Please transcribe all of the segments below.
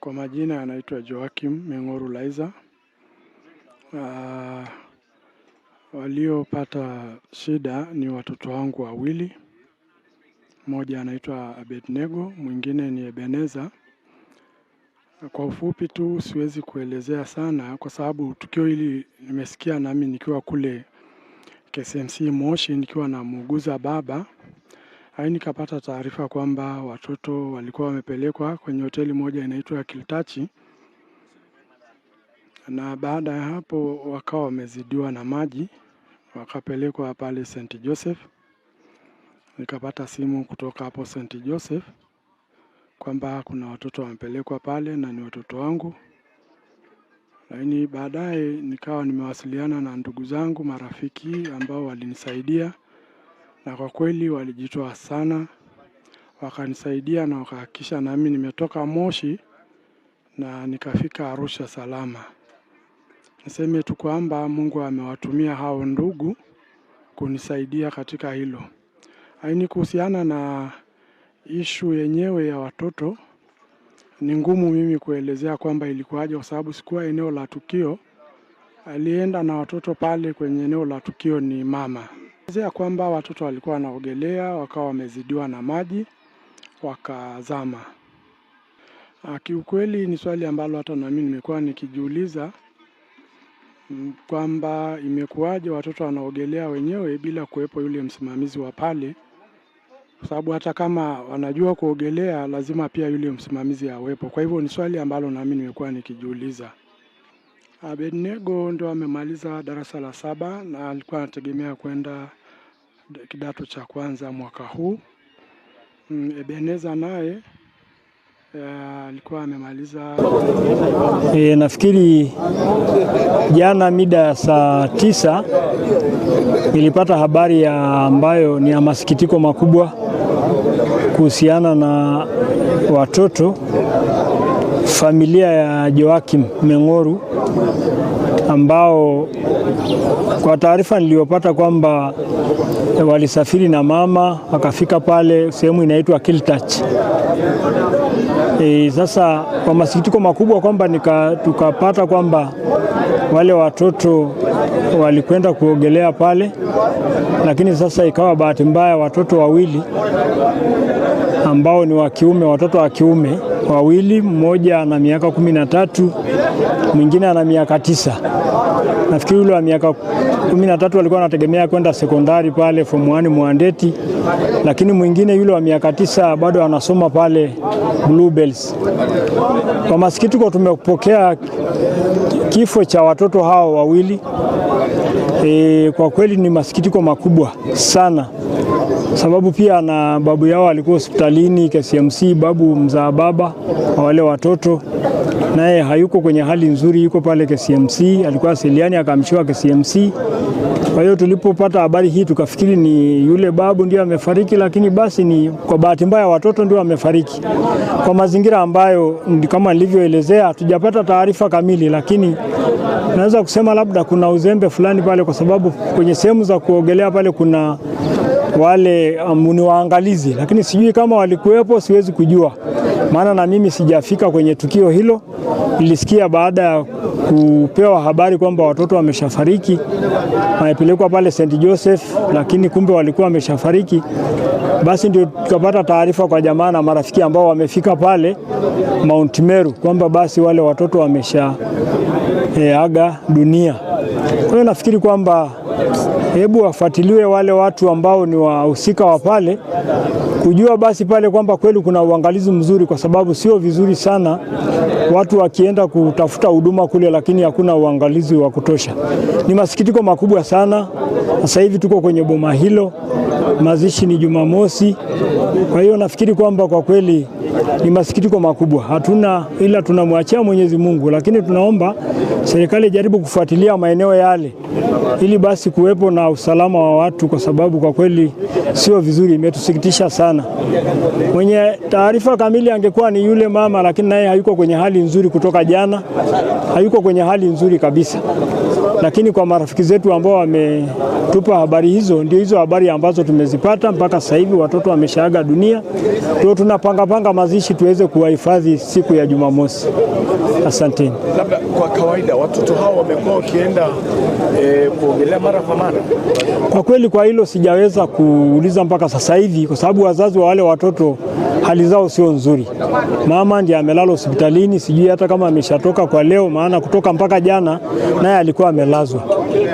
Kwa majina anaitwa Joakim Meng'oru Laizer. Waliopata shida ni watoto wangu wawili. Mmoja anaitwa Abednego, mwingine ni Ebeneza. Kwa ufupi tu siwezi kuelezea sana kwa sababu tukio hili nimesikia nami nikiwa kule KCMC Moshi nikiwa na muuguza baba. Nikapata taarifa kwamba watoto walikuwa wamepelekwa kwenye hoteli moja inaitwa Kiltachi, na baada ya hapo wakawa wamezidiwa na maji, wakapelekwa pale St. Joseph. Nikapata simu kutoka hapo St. Joseph kwamba kuna watoto wamepelekwa pale na ni watoto wangu. Lakini baadaye nikawa nimewasiliana na ndugu zangu, marafiki ambao walinisaidia, na kwa kweli walijitoa sana, wakanisaidia na wakahakikisha nami nimetoka Moshi na nikafika Arusha salama. Niseme tu kwamba Mungu amewatumia hao ndugu kunisaidia katika hilo. Kuhusiana na issue yenyewe ya watoto, ni ngumu mimi kuelezea kwamba ilikuwaje kwa sababu sikuwa eneo la tukio. Alienda na watoto pale kwenye eneo la tukio ni mama. Elezea kwamba watoto walikuwa wanaogelea, wakawa wamezidiwa na maji, wakazama. Kiukweli ni swali ambalo hata na mimi nimekuwa nikijiuliza kwamba imekuwaje watoto wanaogelea wenyewe bila kuwepo yule msimamizi wa pale, kwa sababu hata kama wanajua kuogelea lazima pia yule msimamizi awepo. Kwa hivyo ni swali ambalo na mimi nimekuwa nikijiuliza. Abednego ndo amemaliza darasa la 7 na alikuwa anategemea kwenda kidato cha kwanza mwaka huu. Ebeneza naye alikuwa amemaliza. Nafikiri jana mida saa 9 nilipata habari ambayo ni ya masikitiko makubwa kuhusiana na watoto familia ya Joakim Meng'oru, ambao kwa taarifa niliyopata kwamba walisafiri na mama wakafika pale sehemu inaitwa Kiltachi. Sasa kwa masikitiko makubwa kwamba tukapata kwamba wale watoto walikwenda kuogelea pale, lakini sasa ikawa bahati mbaya watoto wawili ambao ni wa kiume, watoto wa kiume wawili, mmoja ana miaka 13, mwingine ana miaka 9. Nafikiri yule wa miaka 13 alikuwa anategemea kwenda sekondari pale form 1 Mwandeti, lakini mwingine yule wa miaka 9 bado anasoma pale Bluebells. Kwa masikitiko tumepokea kifo cha watoto hao wawili. Kwa kweli ni masikitiko makubwa sana, sababu pia na babu yao alikuwa hospitalini KCMC, babu mzaa baba wa wale watoto, naye hayuko kwenye hali nzuri, yuko pale KCMC, alikuwa Seliani akamshiwa KCMC. Kwa hiyo tulipopata habari hii tukafikiri ni yule babu ndio amefariki, lakini basi ni kwa bahati mbaya watoto ndio wamefariki. Kwa mazingira ambayo kama nilivyoelezea hatujapata taarifa kamili, lakini naweza kusema labda kuna uzembe fulani pale, kwa sababu kwenye sehemu za kuogelea pale kuna wale ni waangalizi, lakini sijui kama walikuwepo, siwezi kujua, maana na mimi sijafika kwenye tukio hilo. Nilisikia baada ya kupewa habari kwamba watoto wameshafariki, wamepelekwa pale St. Joseph, lakini kumbe walikuwa wameshafariki. Basi ndio tukapata taarifa kwa jamaa na marafiki ambao wamefika pale Mount Meru kwamba basi wale watoto wamesha aga dunia. Kwa hiyo nafikiri kwamba hebu wafuatiliwe wale watu ambao ni wahusika wa pale, kujua basi pale kwamba kweli kuna uangalizi mzuri, kwa sababu sio vizuri sana watu wakienda kutafuta huduma kule lakini hakuna uangalizi wa kutosha. Ni masikitiko makubwa sana. Sasa hivi tuko kwenye boma hilo, mazishi ni Jumamosi. Kwa hiyo nafikiri kwamba kwa kweli ni masikitiko makubwa. Hatuna ila tunamwachia Mwenyezi Mungu, lakini tunaomba serikali jaribu kufuatilia maeneo yale ili basi kuwepo na usalama wa watu, kwa sababu kwa kweli sio vizuri, imetusikitisha sana. Mwenye taarifa kamili angekuwa ni yule mama, lakini naye hayuko kwenye hali nzuri kutoka jana, hayuko kwenye hali nzuri kabisa. lakini kwa marafiki zetu ambao wametupa habari hizo, ndio hizo habari ambazo tumezipata mpaka sasa hivi. Watoto wameshaaga dunia, ndio tunapanga mazishi tuweze kuwahifadhi siku ya Jumamosi. Asanteni. Labda kwa kawaida watoto hao wamekuwa wakienda kuogelea mara kwa mara? Kwa kweli kwa hilo sijaweza kuuliza mpaka sasa hivi, kwa sababu wazazi wa wale watoto hali zao sio nzuri. Mama ndiye amelala hospitalini, sijui hata kama ameshatoka kwa leo, maana kutoka mpaka jana naye alikuwa amelazwa.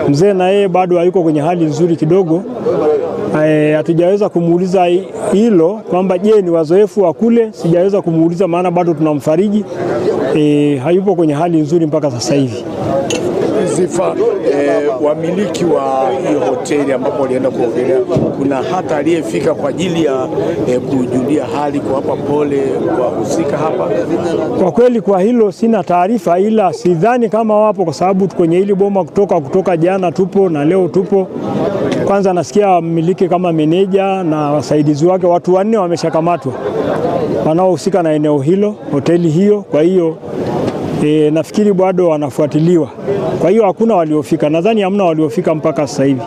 Mzee na yeye bado hayuko kwenye hali nzuri kidogo. Hatujaweza kumuuliza hilo kwamba je, ni wazoefu wa kule, sijaweza kumuuliza maana bado tunamfariji. Hayupo kwenye hali nzuri mpaka sasa hivi. Zifa, wamiliki wa hiyo hoteli ambapo walienda kuogelea, kuna hata aliyefika kwa ajili ya kujulia hali, kuwapa pole wahusika hapa? Kwa kweli kwa hilo sina taarifa, ila sidhani kama wapo, kwa sababu kwenye hili boma kutoka jana tupo na leo tupo. Kwanza nasikia wamiliki kama meneja na wasaidizi wake, watu 4 wameshakamatwa wanaohusika na eneo hilo, hoteli hiyo. Kwa hiyo nafikiri bado wanafuatiliwa. Kwa hiyo hakuna waliofika, nadhani hamna waliofika mpaka sasa hivi.